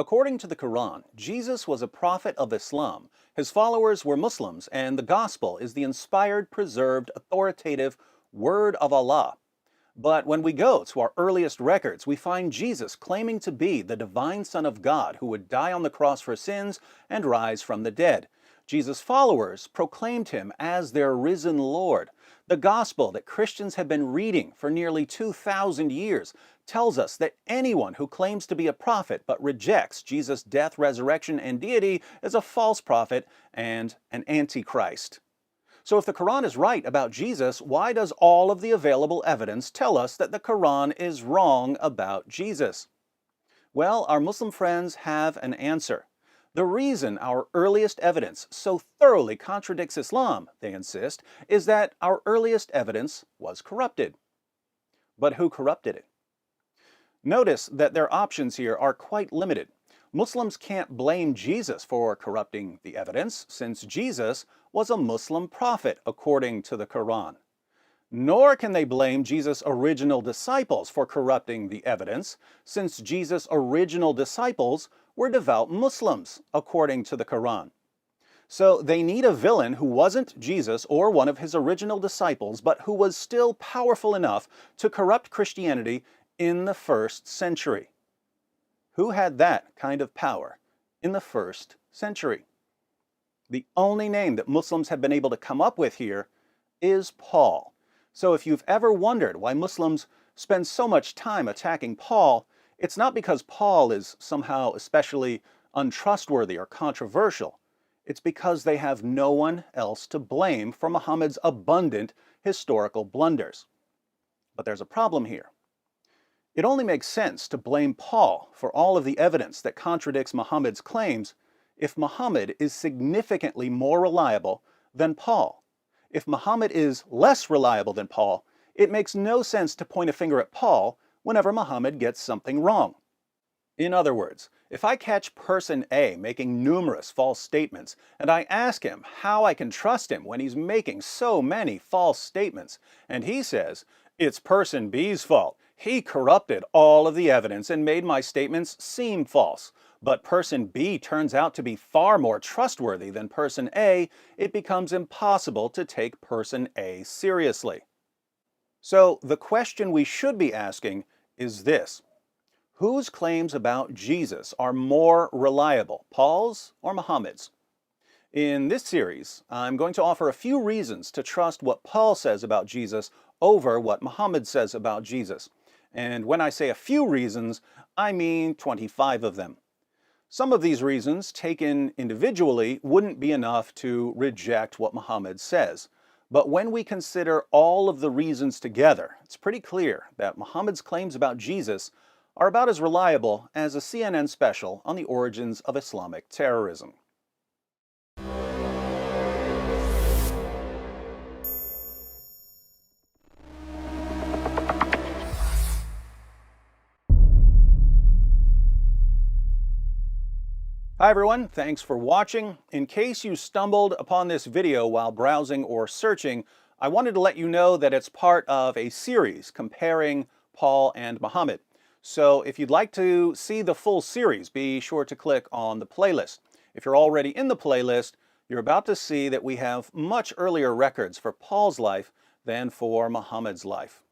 According to the Quran, Jesus was a prophet of Islam. His followers were Muslims, and the Gospel is the inspired, preserved, authoritative Word of Allah. But when we go to our earliest records, we find Jesus claiming to be the divine Son of God who would die on the cross for sins and rise from the dead. Jesus' followers proclaimed him as their risen Lord. The gospel that Christians have been reading for nearly 2,000 years tells us that anyone who claims to be a prophet but rejects Jesus' death, resurrection, and deity is a false prophet and an antichrist. So if the Quran is right about Jesus, why does all of the available evidence tell us that the Quran is wrong about Jesus? Well, our Muslim friends have an answer. The reason our earliest evidence so thoroughly contradicts Islam, they insist, is that our earliest evidence was corrupted. But who corrupted it? Notice that their options here are quite limited. Muslims can't blame Jesus for corrupting the evidence, since Jesus was a Muslim prophet according to the Quran. Nor can they blame Jesus' original disciples for corrupting the evidence, since Jesus' original disciples were devout Muslims, according to the Quran. So they need a villain who wasn't Jesus or one of his original disciples, but who was still powerful enough to corrupt Christianity in the first century. Who had that kind of power in the first century? The only name that Muslims have been able to come up with here is Paul. So if you've ever wondered why Muslims spend so much time attacking Paul, it's not because Paul is somehow especially untrustworthy or controversial. It's because they have no one else to blame for Muhammad's abundant historical blunders. But there's a problem here. It only makes sense to blame Paul for all of the evidence that contradicts Muhammad's claims if Muhammad is significantly more reliable than Paul. If Muhammad is less reliable than Paul, it makes no sense to point a finger at Paul whenever Muhammad gets something wrong. In other words, if I catch person A making numerous false statements, and I ask him how I can trust him when he's making so many false statements, and he says, it's person B's fault, he corrupted all of the evidence and made my statements seem false, but person B turns out to be far more trustworthy than person A, it becomes impossible to take person A seriously. So the question we should be asking is this: whose claims about Jesus are more reliable, Paul's or Muhammad's? In this series, I'm going to offer a few reasons to trust what Paul says about Jesus over what Muhammad says about Jesus. And when I say a few reasons, I mean 25 of them. Some of these reasons, taken individually, wouldn't be enough to reject what Muhammad says. But when we consider all of the reasons together, it's pretty clear that Muhammad's claims about Jesus are about as reliable as a CNN special on the origins of Islamic terrorism. Hi everyone, thanks for watching. In case you stumbled upon this video while browsing or searching, I wanted to let you know that it's part of a series comparing Paul and Muhammad. So if you'd like to see the full series, be sure to click on the playlist. If you're already in the playlist, you're about to see that we have much earlier records for Paul's life than for Muhammad's life.